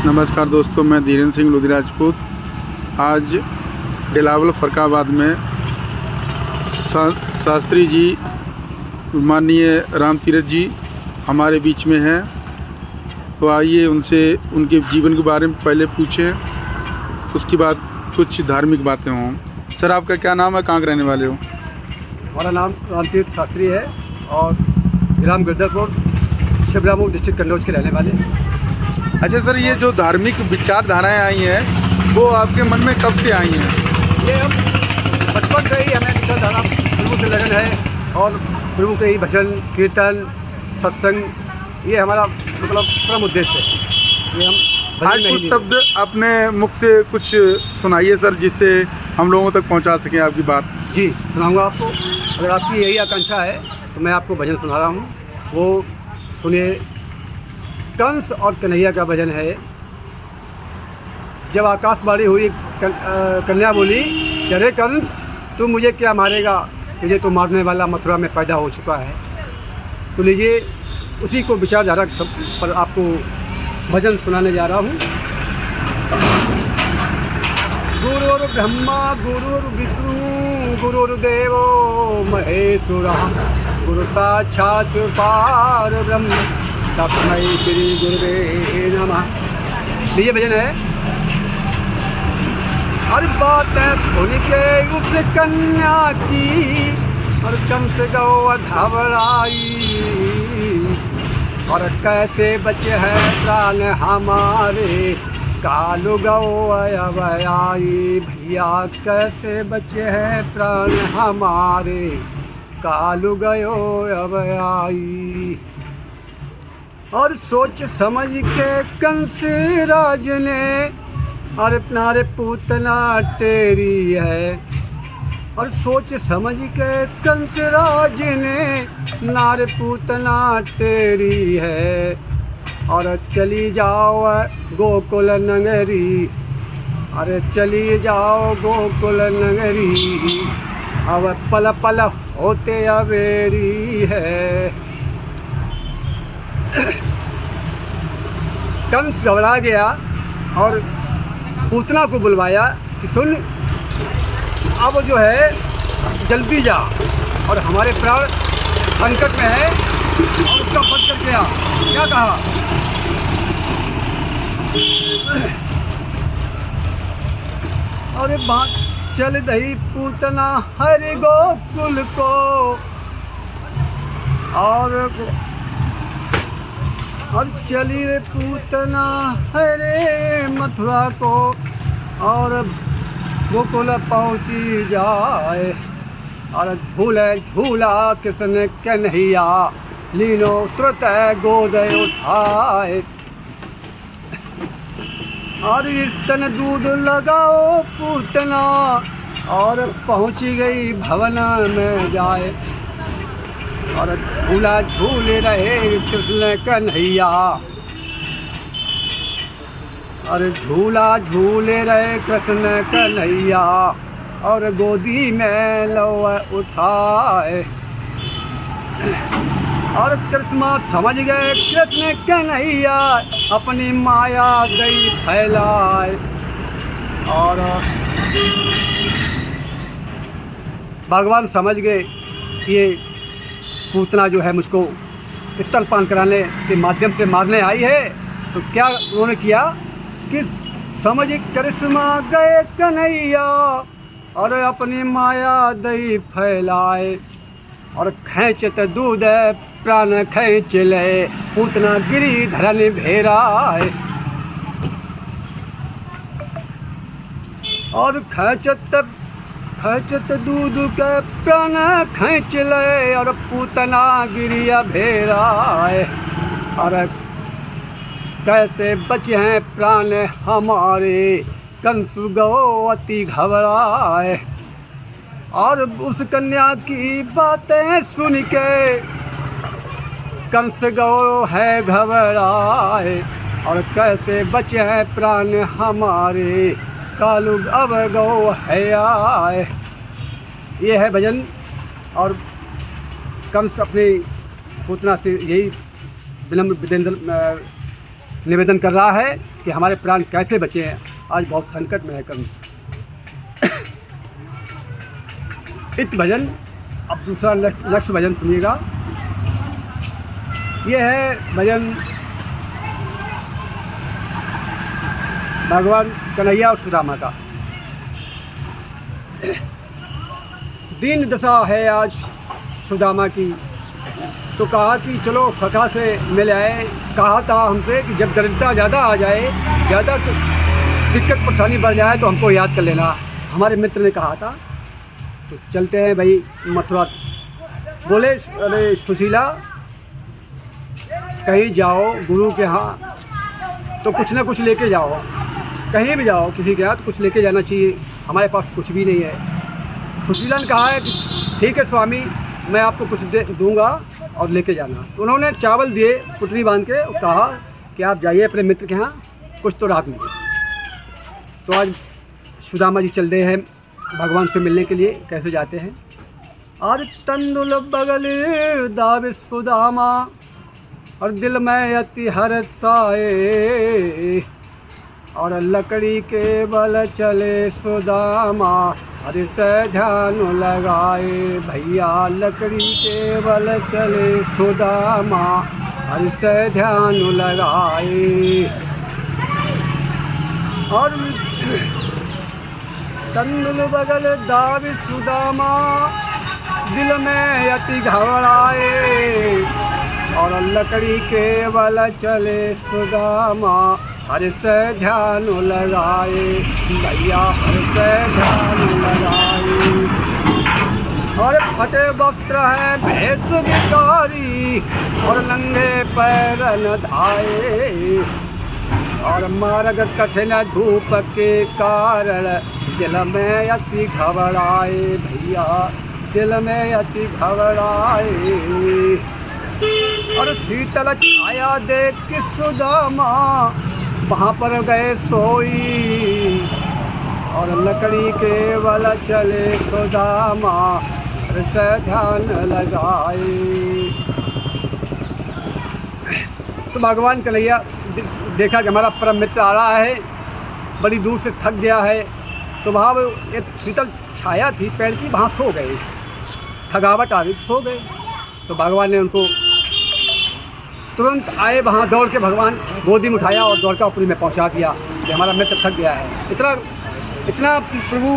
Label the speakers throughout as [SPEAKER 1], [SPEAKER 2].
[SPEAKER 1] नमस्कार दोस्तों, मैं धीरेन्द्र सिंह लोधी राजपूत। आज डेलावल फरकाबाद में शास्त्री जी, माननीय राम तीरथ जी हमारे बीच में हैं। तो आइए उनसे उनके जीवन के बारे में पहले पूछें, उसके बाद कुछ धार्मिक बातें हों। सर, आपका क्या नाम है, कहाँ के रहने वाले हो?
[SPEAKER 2] हमारा नाम राम तीरथ शास्त्री है और ग्राम गिरधरपुर, छिबरामऊ, डिस्ट्रिक्ट कन्नौज के रहने वाले।
[SPEAKER 1] अच्छा सर, ये जो धार्मिक विचारधाराएँ आई हैं वो आपके मन में कब से आई हैं?
[SPEAKER 2] ये हम बचपन से ही हमें विचारधारा प्रभु से लगन है और प्रभु के ही भजन कीर्तन सत्संग ये हमारा मतलब परम उद्देश्य है। ये हम
[SPEAKER 1] आज कुछ शब्द अपने मुख से कुछ सुनाइए सर, जिससे हम लोगों तक पहुंचा सकें आपकी बात।
[SPEAKER 2] जी सुनाऊंगा आपको। अगर आपकी यही आकांक्षा है तो मैं आपको भजन सुना रहा हूँ, वो सुनिए। कंस और कन्हैया का भजन है। जब आकाशवाणी हुई, कन्या बोली, अरे कंस तू मुझे क्या मारेगा, तुझे तो मारने वाला मथुरा में पैदा हो चुका है। तो लीजिए उसी को विचारधारा पर आपको भजन सुनाने जा रहा हूँ। गुरुर् ब्रह्मा गुरुर्विष्णु गुरुर्देवो महेश्वरः, गुरु साक्षात् परब्रह्म तस्मै श्री गुरुवे नमः। ये भजन है। हर बात सुन के उस कन्या की और कंस गौ घबराई, और कैसे बचे हैं प्राण हमारे, कालू गौ अब आई। भैया कैसे बचे हैं प्राण हमारे, कालू गयो अब आई। और सोच समझ के कंस राज ने, और नारे पूतना तेरी है। और सोच समझ के कंस राज ने, नारे पूतना तेरी है। और चली जाओ गोकुल नगरी, अरे चली जाओ गोकुल नगरी, अब पल पल होते अबेरी है। कंस घबरा गया और पूतना को बुलवाया कि सुन, अब जो है जल्दी जा, और हमारे प्राण संकट में है। और उसका पद कर गया, क्या कहा, अरे बात चल दही पूतना हरि गोकुल को, और चली रे पूतना हरे मथुरा को, और गोकुल पहुँची जाए। और झूले झूला किसने कन्हैया, लीनो तुरत गोद उठाए। और स्तन दूध लगाओ पूतना, और पहुँची गई भवन में जाए। और झूला झूल रहे कृष्ण कन्हैया, और झूला झूल रहे कृष्ण कन्हैया, और गोदी में लो उठाए। और कृष्ण समझ गए कृष्ण कन्हैया, अपनी माया गई फैलाए। और भगवान समझ गए ये पूतना जो है मुझको स्तनपान कराने के माध्यम से मारने आई है। तो क्या उन्होंने किया कि समझ करिश्मा गए कन्हैया, और अपनी माया दई फैलाए। और खींचत दूध प्राण खींच ले, पूतना गिरी धरन भेराए। और खींचत दूध के प्राण खींच ले, और पूतना गिरिया भेराए। और कैसे बचे हैं प्राण हमारे, कंस गो अति घबराए। और उस कन्या की बातें सुन के कंस गौ है घबराए। और कैसे बचे हैं प्राण हमारे, कालू अब गौ है आए। ये है भजन। और कंस अपनी पूतना से यही विनम्र निवेदन कर रहा है कि हमारे प्राण कैसे बचे हैं, आज बहुत संकट में है कंस। इत भजन, अब दूसरा नेक्स्ट भजन सुनिएगा। ये है भजन भगवान कन्हैया और सुदामा का। दीन दशा है आज सुदामा की, तो कहा कि चलो सखा से मिल आए। कहा था हमसे कि जब दरिद्रता ज़्यादा आ जाए, ज़्यादा दिक्कत परेशानी बढ़ जाए तो हमको याद कर लेना, हमारे मित्र ने कहा था। तो चलते हैं भाई मथुरा। बोले अरे सुशीला, कहीं जाओ गुरु के यहाँ तो कुछ ना कुछ लेके जाओ, कहीं भी जाओ किसी के यहाँ तो कुछ लेके जाना चाहिए, हमारे पास कुछ भी नहीं है। सुशीला ने कहा है कि ठीक है स्वामी, मैं आपको कुछ दूंगा और लेके जाना। तो उन्होंने चावल दिए पुटरी बांध के और कहा कि आप जाइए अपने मित्र के यहाँ, कुछ तो राहत मिले। तो आज सुदामा जी चल रहे हैं भगवान से मिलने के लिए। कैसे जाते हैं? और तंदुल बगल दावे सुदामा और दिल में अति हर्षाए, और लकड़ी के बल चले सुदामा हरि से ध्यान लगाए। भैया लकड़ी के बल चले सुदामा हरि से ध्यान लगाए। और तंदुल बगल दावी सुदामा दिल में अति घबराए, और लकड़ी के बल चले सुदामा हरि से ध्यान लगाए। भैया हरि से ध्यान लगाए। और फटे वस्त्र है भेष भिखारी, और नंगे पैर न धाए, और मार्ग कठिन धूप के कारण दिल में अति घबराए। भैया दिल में अति घबराए। और शीतल छाया देख के सुदामा वहाँ पर गए सोई, और लकड़ी के बल चले सुदामा हरि से ध्यान लगाए। तो भगवान कन्हैया देखा कि हमारा परम मित्र आ रहा है, बड़ी दूर से थक गया है, तो वहाँ एक शीतल छाया थी पेड़ की, वहाँ सो गए, थकावट आ गई सो गए। तो भगवान ने उनको तुरंत आए, वहाँ दौड़ के भगवान गोदी में उठाया और द्वारकापुरी में पहुँचा दिया कि हमारा मित्र थक गया है। इतना प्रभु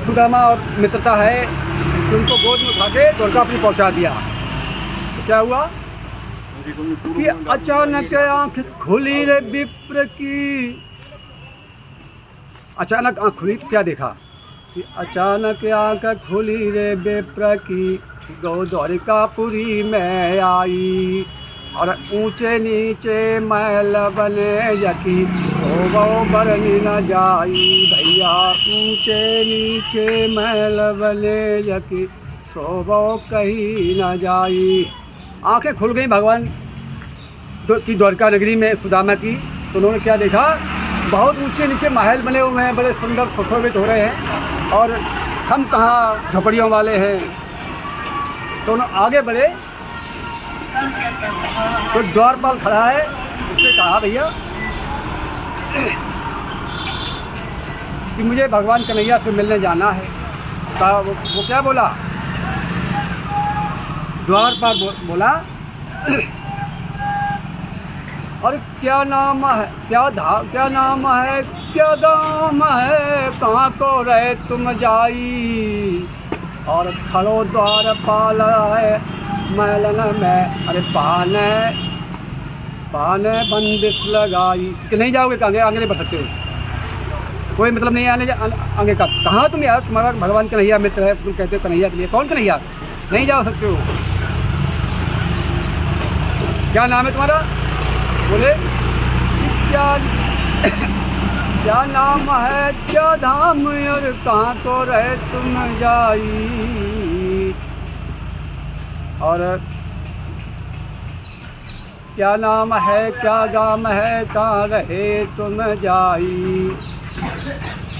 [SPEAKER 2] सुदामा और मित्रता है कि उनको गोद में उठा के द्वारकापुरी पहुँचा दिया। तो क्या हुआ कि अचानक आँख खुली रे विप्र की। अचानक आँख खुली तो क्या देखा कि अचानक आँख खुली रे विप्र की, गौ द्वारकापुरी में आई, और ऊंचे नीचे महल बने यकी, शोभो बरनी न जाई। भैया ऊंचे नीचे महल बने यकी, शोभो कहीं न जाई। आंखें खुल गई भगवान की द्वारका नगरी में सुदामा की। तो उन्होंने क्या देखा, बहुत ऊंचे नीचे महल बने हुए हैं, बड़े सुंदर सुशोभित हो रहे हैं, और हम कहाँ झोपड़ियों वाले हैं। तो उन्होंने आगे बढ़े, तो द्वारपाल खड़ा है, उसने कहा भैया कि मुझे भगवान कन्हैया से मिलने जाना है। कहा वो क्या बोला, द्वारपाल बोला और क्या नाम है, क्या नाम है, क्या दाम है, कहाँ को रहे तुम जाई। और खड़ो द्वारपाल है महलन में, अरे पाने बंदिश लगाई कि नहीं जाओगे, आगे नहीं बढ़ सकते हो, कोई मतलब नहीं आगे का। कहाँ तुम यार, तुम्हारा भगवान कन्हैया मित्र है, तुम कहते हो कन्हैया के लिए, कौन कन्हैया, नहीं जा सकते हो। क्या नाम है तुम्हारा, बोले क्या नाम है, क्या धाम और कहाँ को रहे तुम जाई। और क्या नाम है, क्या गाम है, कहाँ रहे तुम जाई।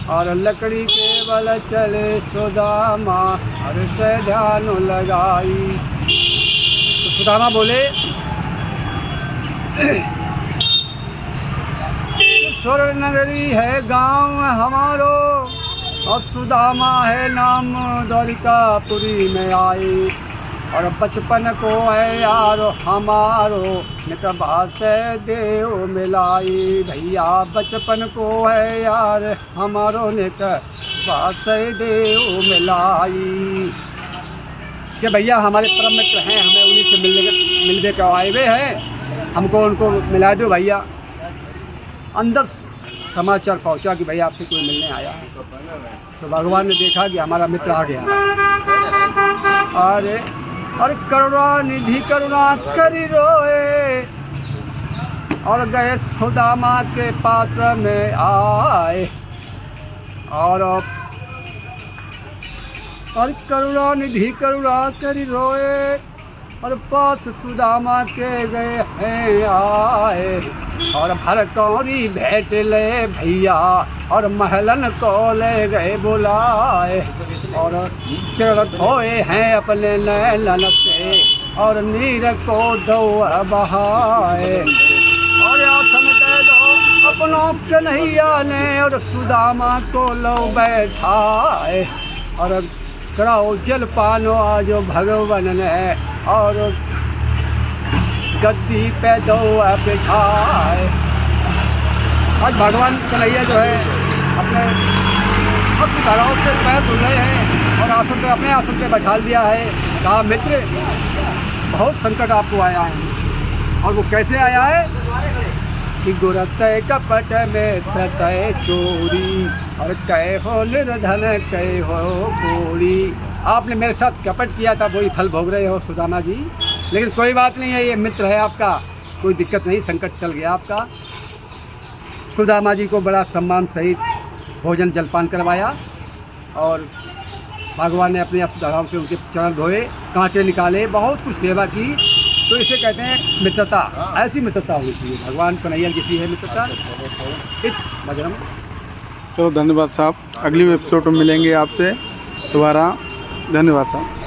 [SPEAKER 2] और लकड़ी के बल चले सुदामा हरि से ध्यान लगाई। तो सुदामा बोले स्वर्ग नगरी है गांव हमारो, और सुदामा है नाम द्वारिकापुरी में आई। और बचपन को है यारो हमारो, निकबा से देव मिलाई। भैया बचपन को है यार हमारो, निकबा से देव मिलाई। कि भैया हमारे परम मित्र हैं, हमें उन्हीं से मिलने के आए हुए हैं, हमको उनको मिला दो भैया। अंदर समाचार पहुंचा कि भैया आपसे कोई मिलने आया है। तो भगवान ने देखा कि हमारा मित्र आ गया। अरे करुणा निधि करुणा करी रोए, और गए सुदामा के पास में आए। और करुणा निधि करुणा करी रोए, और पास सुदामा के गए हैं आए। और भरकौरी भेंट ले भैया, और महलन को ले गए बुलाए। और चरण धोए हैं अपने नैनन से, और नीर को दो बहाए। और आसन दे दो अपनों कन्हैया ने, और सुदामा को लो बैठाए। और कराओ जलपानो आज भगवान ने, और गद्दी पे दो बिठाए। आज भगवान कन्हैया जो है अपने धाराओं से पैर धुल रहे हैं, और आसन पे अपने आसन पे बैठा दिया है। कहा मित्र बहुत संकट आपको आया है। और वो कैसे आया है कि गुरसय कपट में त्रसय चोरी, और कहे हो निर्धन कहे हो गोरी। आपने मेरे साथ कपट किया था, वही फल भोग रहे हो सुदामा जी। लेकिन कोई बात नहीं है, ये मित्र है आपका, कोई दिक्कत नहीं, संकट टल गया आपका। सुदामा जी को बड़ा सम्मान सहित भोजन जलपान करवाया, और भगवान ने अपने अष्टधाराओं से उनके चरण धोए, कांटे निकाले, बहुत कुछ सेवा की। तो इसे कहते हैं मित्रता। ऐसी मित्रता होनी चाहिए। भगवान कन्हैया किसी है मित्रता। बजरंग।
[SPEAKER 1] तो धन्यवाद साहब, अगली एपिसोड में मिलेंगे आपसे दोबारा। धन्यवाद साहब।